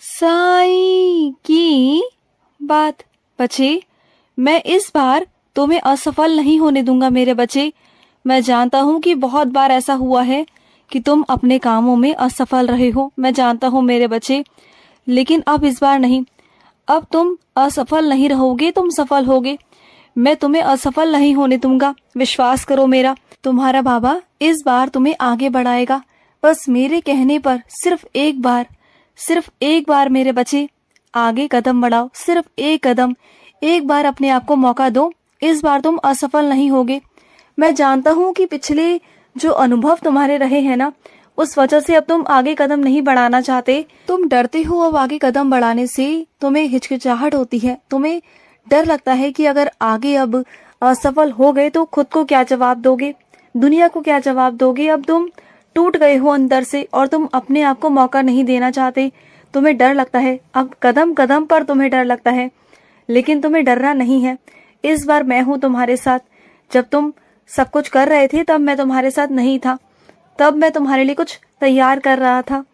साईं की बात। बच्चे, मैं इस बार तुम्हें असफल नहीं होने दूंगा मेरे बच्चे। मैं जानता हूँ कि बहुत बार ऐसा हुआ है कि तुम अपने कामों में असफल रहे हो, मैं जानता हूँ मेरे बच्चे, लेकिन अब इस बार नहीं। अब तुम असफल नहीं रहोगे, तुम सफल होगे। मैं तुम्हें असफल नहीं होने दूंगा, विश्वास करो मेरा। तुम्हारा बाबा इस बार तुम्हें आगे बढ़ाएगा। बस मेरे कहने पर सिर्फ एक बार मेरे बच्चे आगे कदम बढ़ाओ, सिर्फ एक कदम। एक बार अपने आप को मौका दो, इस बार तुम असफल नहीं होगे। मैं जानता हूँ कि पिछले जो अनुभव तुम्हारे रहे हैं ना, उस वजह से अब तुम आगे कदम नहीं बढ़ाना चाहते। तुम डरते हो अब आगे कदम बढ़ाने से, तुम्हें हिचकिचाहट होती है, तुम्हें डर लगता है कि अगर आगे अब असफल हो गए तो खुद को क्या जवाब दोगे, दुनिया को क्या जवाब दोगे। अब तुम टूट गए हो अंदर से और तुम अपने आप को मौका नहीं देना चाहते। तुम्हें डर लगता है, अब कदम कदम पर तुम्हें डर लगता है, लेकिन तुम्हें डरना नहीं है। इस बार मैं हूँ तुम्हारे साथ। जब तुम सब कुछ कर रहे थे तब मैं तुम्हारे साथ नहीं था, तब मैं तुम्हारे लिए कुछ तैयार कर रहा था।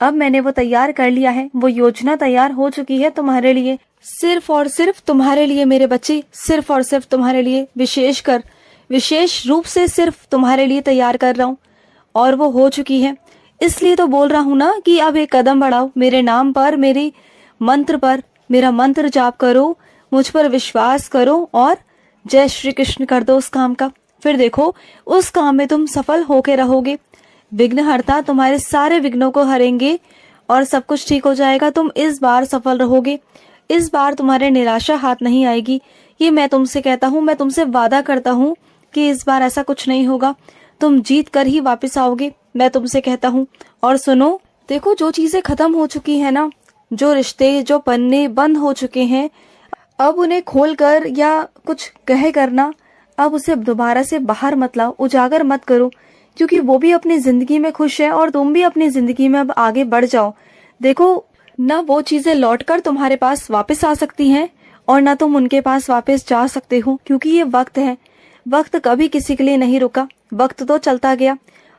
अब मैंने वो तैयार कर लिया है, वो योजना तैयार हो चुकी है तुम्हारे लिए, सिर्फ और सिर्फ तुम्हारे लिए मेरे बच्चे, सिर्फ और सिर्फ तुम्हारे लिए, विशेष रूप से सिर्फ तुम्हारे लिए तैयार कर रहा हूँ, और वो हो चुकी है। इसलिए तो बोल रहा हूँ ना कि अब एक कदम बढ़ाओ, मेरे नाम पर, मेरे मंत्र पर, मेरा मंत्र जाप करो, मुझ पर विश्वास करो और जय श्री कृष्ण कर दो उस काम का। फिर देखो उस काम में तुम सफल होके रहोगे। विघ्नहर्ता तुम्हारे सारे विघ्नों को हरेंगे और सब कुछ ठीक हो जाएगा। तुम इस बार सफल रहोगे, इस बार तुम्हारे निराशा हाथ नहीं आएगी। ये मैं तुमसे कहता हूँ, मैं तुमसे वादा करता हूँ कि इस बार ऐसा कुछ नहीं होगा। तुम जीत कर ही वापस आओगे, मैं तुमसे कहता हूँ। और सुनो, देखो जो चीजें खत्म हो चुकी है ना, जो रिश्ते, जो पन्ने बंद हो चुके हैं, अब उन्हें खोल कर या कुछ कहे करना, अब उसे दोबारा से बाहर मत लाओ, उजागर मत करो, क्योंकि वो भी अपनी जिंदगी में खुश है और तुम भी अपनी जिंदगी में अब आगे बढ़ जाओ। देखो न वो चीजें लौटकर तुम्हारे पास वापस आ सकती हैं और न तुम उनके पास वापस जा सकते हो, क्योंकि ये वक्त है। वक्त कभी किसी के लिए नहीं रुका, वक्त तो चलता गया,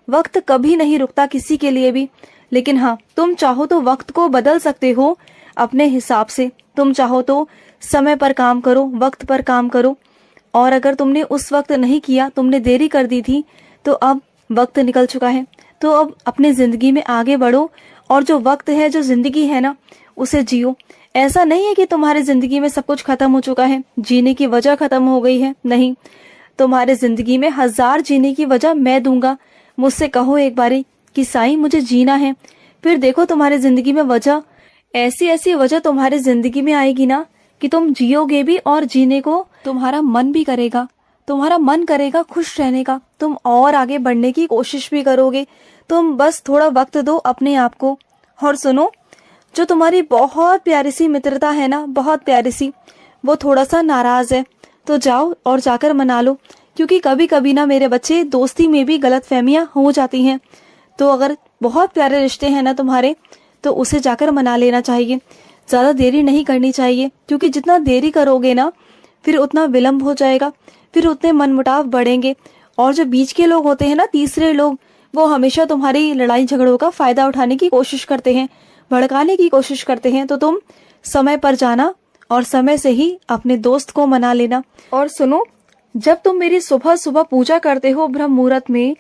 वक्त कभी नहीं रुकता किसी के लिए भी। लेकिन हाँ, तुम चाहो तो वक्त को बदल सकते हो अपने हिसाब से। तुम चाहो तो समय पर काम करो, वक्त पर काम करो, और अगर तुमने उस वक्त नहीं किया, तुमने देरी कर दी थी, तो अब वक्त निकल चुका है। तो अब अपनी जिंदगी में आगे बढ़ो और जो वक्त है, जो जिंदगी है ना, उसे जियो। ऐसा नहीं है कि तुम्हारी जिंदगी में सब कुछ खत्म हो चुका है, जीने की वजह खत्म हो गई है, नहीं। तुम्हारे जिंदगी में 1000 जीने की वजह मैं दूंगा। मुझसे कहो एक बारी कि साईं मुझे जीना है, फिर देखो तुम्हारी जिंदगी में वजह, ऐसी ऐसी वजह तुम्हारी जिंदगी में आएगी ना कि तुम जियोगे भी और जीने को तुम्हारा मन भी करेगा, तुम्हारा मन करेगा खुश रहने का, तुम और आगे बढ़ने की कोशिश भी करोगे। तुम बस थोड़ा वक्त दो अपने आप को। और सुनो, जो तुम्हारी बहुत प्यारी सी मित्रता है ना, बहुत प्यारी सी, वो थोड़ा सा नाराज है, तो जाओ और जाकर मना लो। क्योंकि कभी कभी ना मेरे बच्चे, दोस्ती में भी गलतफहमियां हो जाती हैं। तो अगर बहुत प्यारे रिश्ते हैं ना तुम्हारे, तो उसे जाकर मना लेना चाहिए, ज्यादा देरी नहीं करनी चाहिए। क्योंकि जितना देरी करोगे ना, फिर उतना विलंब हो जाएगा, फिर उतने मनमुटाव बढ़ेंगे। और जो बीच के लोग होते हैं ना, तीसरे लोग, वो हमेशा तुम्हारी लड़ाई झगड़ों का फायदा उठाने की कोशिश करते हैं, भड़काने की कोशिश करते हैं। तो तुम समय पर जाना और समय से ही अपने दोस्त को मना लेना। और सुनो, जब तुम मेरी सुबह सुबह पूजा करते हो ब्रह्म मुहूर्त में,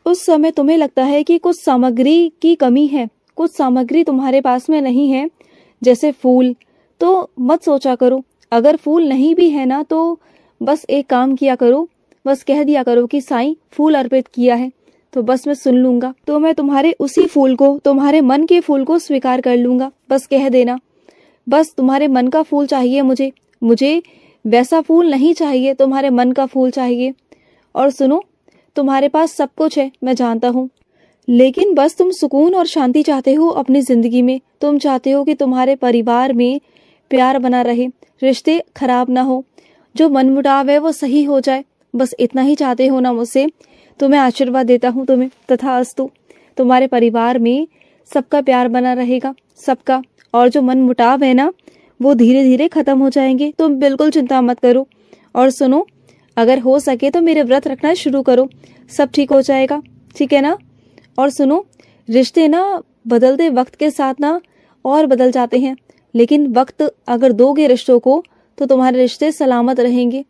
उस समय तुम्हें लगता है कि कुछ सामग्री की कमी है, कुछ सामग्री तुम्हारे पास में नहीं है, जैसे फूल, तो मत सोचा करो। अगर फूल नहीं भी है ना, तो बस एक काम किया करो, बस कह दिया करो कि साईं फूल अर्पित किया है, तो बस मैं सुन लूंगा, तो मैं तुम्हारे उसी फूल को, तुम्हारे मन के फूल को स्वीकार कर लूंगा। बस कह देना, बस तुम्हारे मन का फूल चाहिए मुझे, मुझे वैसा फूल नहीं चाहिए, तुम्हारे मन का फूल चाहिए। और सुनो, तुम्हारे पास सब कुछ है, मैं जानता हूँ, लेकिन बस तुम सुकून और शांति चाहते हो अपनी जिंदगी में। तुम चाहते हो कि तुम्हारे परिवार में प्यार बना रहे, रिश्ते खराब ना हो, जो मनमुटाव है वो सही हो जाए, बस इतना ही चाहते हो ना मुझसे। तो मैं आशीर्वाद देता हूँ तुम्हें, तथास्तु। तुम्हारे परिवार में सबका प्यार बना रहेगा, सबका, और जो मनमुटाव है ना, वो धीरे धीरे खत्म हो जाएंगे। तुम बिल्कुल चिंता मत करो। और सुनो, अगर हो सके तो मेरे व्रत रखना शुरू करो, सब ठीक हो जाएगा, ठीक है ना। और सुनो, रिश्ते ना बदलते वक्त के साथ ना और बदल जाते हैं। लेकिन वक्त अगर दोगे रिश्तों को तो तुम्हारे रिश्ते सलामत रहेंगे।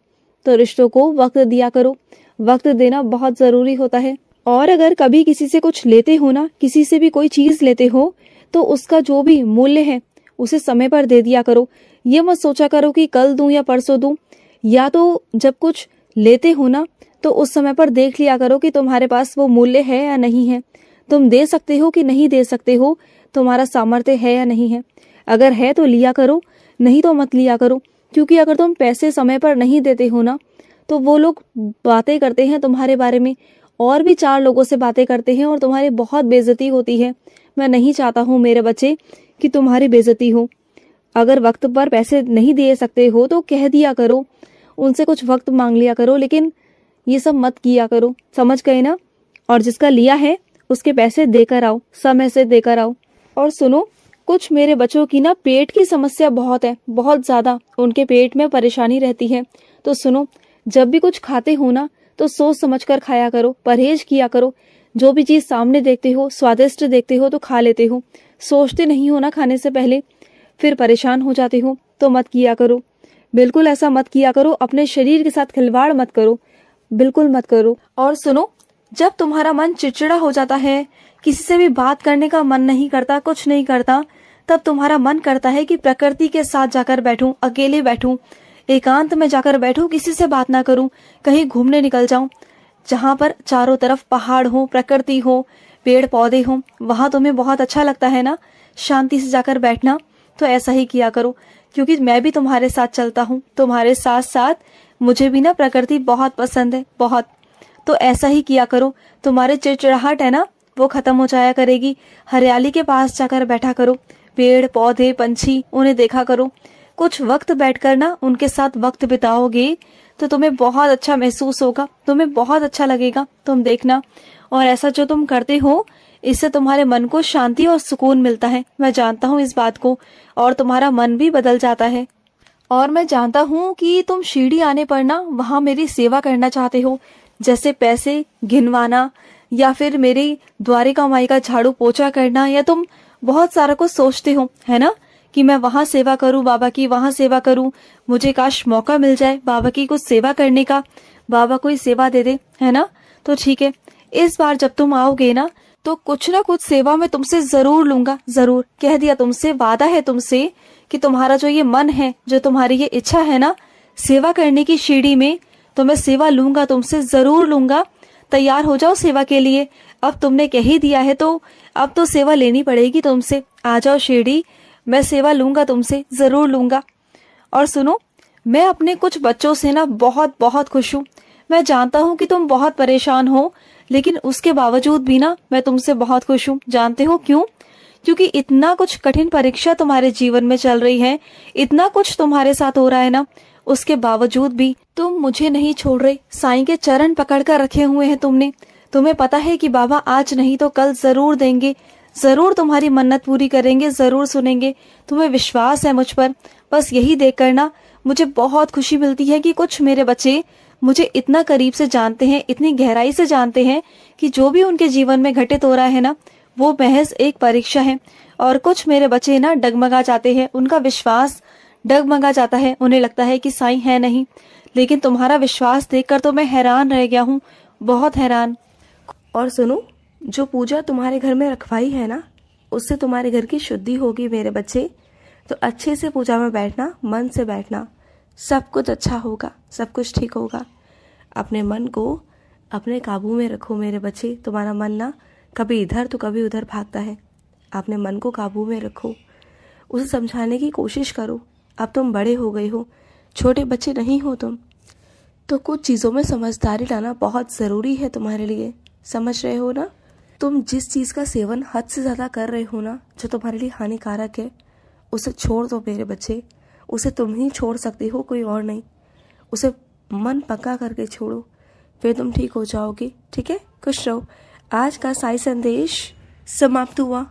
तो रिश्तों को वक्त दिया करो, वक्त देना बहुत जरूरी होता है। और अगर कभी किसी से कुछ लेते हो ना, किसी से भी कोई चीज लेते हो, तो उसका जो भी मूल्य है उसे समय पर दे दिया करो। ये मत सोचा करो कि कल दूं या परसों दूं। या तो जब कुछ लेते हो ना तो उस समय पर देख लिया करो कि तुम्हारे पास वो मूल्य है या नहीं है, तुम दे सकते हो कि नहीं दे सकते हो, तुम्हारा सामर्थ्य है या नहीं है। अगर है तो लिया करो, नहीं तो मत लिया करो। क्योंकि अगर तुम पैसे समय पर नहीं देते हो ना तो वो लोग बातें करते हैं तुम्हारे बारे में, और भी 4 लोगों से बातें करते हैं और तुम्हारी बहुत बेइज्जती होती है। मैं नहीं चाहता हूँ मेरे बच्चे कि तुम्हारी बेइज्जती हो। अगर वक्त पर पैसे नहीं दे सकते हो तो कह दिया करो, उनसे कुछ वक्त मांग लिया करो, लेकिन ये सब मत किया करो। समझ गए ना? और जिसका लिया है उसके पैसे देकर आओ, समय से देकर आओ। और सुनो, कुछ मेरे बच्चों की ना पेट की समस्या बहुत है, बहुत ज्यादा उनके पेट में परेशानी रहती है। तो सुनो, जब भी कुछ खाते हो ना तो सोच समझ कर खाया करो, परहेज किया करो। जो भी चीज सामने देखते हो, स्वादिष्ट देखते हो तो खा लेते हो, सोचते नहीं हो ना खाने से पहले, फिर परेशान हो जाते हो। तो मत किया करो, बिल्कुल ऐसा मत किया करो। अपने शरीर के साथ खिलवाड़ मत करो, बिल्कुल मत करो। और सुनो, जब तुम्हारा मन चिड़चिड़ा हो जाता है, किसी से भी बात करने का मन नहीं करता, कुछ नहीं करता, तब तुम्हारा मन करता है कि प्रकृति के साथ जाकर बैठूं, अकेले बैठूं, एकांत में जाकर बैठूं, किसी से बात ना करूं, कहीं घूमने निकल जाऊं, जहां पर चारों तरफ पहाड़ हो, प्रकृति हो, पेड़ पौधे हो। वहां तुम्हें बहुत अच्छा लगता है ना शांति से जाकर बैठना। तो ऐसा ही किया करो, क्योंकि मैं भी तुम्हारे साथ चलता हूँ, तुम्हारे साथ साथ मुझे भी ना प्रकृति बहुत पसंद है, बहुत। तो ऐसा ही किया करो, तुम्हारे चिड़चिड़ाहट है ना वो खत्म हो जाया करेगी। हरियाली के पास जाकर बैठा करो, पेड़ पौधे पंछी उन्हें देखा करो। कुछ वक्त बैठकर ना उनके साथ वक्त बिताओगे तो तुम्हें बहुत अच्छा महसूस होगा, तुम्हें बहुत अच्छा लगेगा, तुम देखना। और ऐसा जो तुम करते हो इससे तुम्हारे मन को शांति और सुकून मिलता है। मैं जानता हूँ इस बात को, और तुम्हारा मन भी बदल जाता है। और मैं जानता हूँ कि तुम सीढ़ी आने पर ना वहां मेरी सेवा करना चाहते हो, जैसे पैसे गिनवाना या फिर मेरी द्वारिका माई का झाड़ू पोछा करना, या तुम बहुत सारा कुछ सोचते हो, है ना, कि मैं वहां सेवा करूं बाबा की, वहां सेवा करूं, मुझे काश मौका मिल जाए बाबा की कुछ सेवा करने का, बाबा कोई सेवा दे दे, है ना। तो ठीक है, इस बार जब तुम आओगे ना तो कुछ ना कुछ सेवा मैं तुमसे जरूर लूंगा, जरूर। कह दिया तुमसे, वादा है तुमसे कि तुम्हारा जो ये मन है, जो तुम्हारी ये इच्छा है ना सेवा करने की सीढ़ी में, तो मैं सेवा लूंगा तुमसे, जरूर लूंगा। तैयार हो जाओ सेवा के लिए। अब तुमने कह ही दिया है तो अब तो सेवा लेनी पड़ेगी तुमसे। आ जाओ शिरडी, मैं सेवा लूंगा तुमसे, जरूर लूंगा। और सुनो, मैं अपने कुछ बच्चों से ना बहुत बहुत खुश हूँ। मैं जानता हूँ कि तुम बहुत परेशान हो, लेकिन उसके बावजूद भी ना मैं तुमसे बहुत खुश हूँ। जानते हो क्यों? क्योंकि इतना कुछ कठिन परीक्षा तुम्हारे जीवन में चल रही है, इतना कुछ तुम्हारे साथ हो रहा है ना, उसके बावजूद भी तुम मुझे नहीं छोड़ रहे। साईं के चरण पकड़ कर रखे हुए हैं तुमने। तुम्हें पता है कि बाबा आज नहीं तो कल जरूर देंगे, जरूर तुम्हारी मन्नत पूरी करेंगे, जरूर सुनेंगे। तुम्हें विश्वास है मुझ पर। बस यही देख कर ना मुझे बहुत खुशी मिलती है कि कुछ मेरे बच्चे मुझे इतना करीब से जानते हैं, इतनी गहराई से जानते हैं कि जो भी उनके जीवन में घटित हो रहा है ना वो महज एक परीक्षा है। और कुछ मेरे बच्चे ना डगमगा जाते हैं, उनका विश्वास डगमगा जाता है, उन्हें लगता है कि साईं है नहीं। लेकिन तुम्हारा विश्वास देखकर तो मैं हैरान रह गया हूँ, बहुत हैरान। और सुनो, जो पूजा तुम्हारे घर में रखवाई है ना उससे तुम्हारे घर की शुद्धि होगी मेरे बच्चे। तो अच्छे से पूजा में बैठना, मन से बैठना, सब कुछ अच्छा होगा, सब कुछ ठीक होगा। अपने मन को अपने काबू में रखो मेरे बच्चे। तुम्हारा मन ना कभी इधर तो कभी उधर भागता है। अपने मन को काबू में रखो, उसे समझाने की कोशिश करो। अब तुम बड़े हो गए हो, छोटे बच्चे नहीं हो तुम। तो कुछ चीज़ों में समझदारी लाना बहुत ज़रूरी है तुम्हारे लिए, समझ रहे हो ना। तुम जिस चीज़ का सेवन हद से ज़्यादा कर रहे हो ना, जो तुम्हारे लिए हानिकारक है, उसे छोड़ दो मेरे बच्चे। उसे तुम ही छोड़ सकते हो, कोई और नहीं। उसे मन पक्का करके छोड़ो, फिर तुम ठीक हो जाओगे। ठीक है, खुश रहो। आज का साई संदेश समाप्त हुआ।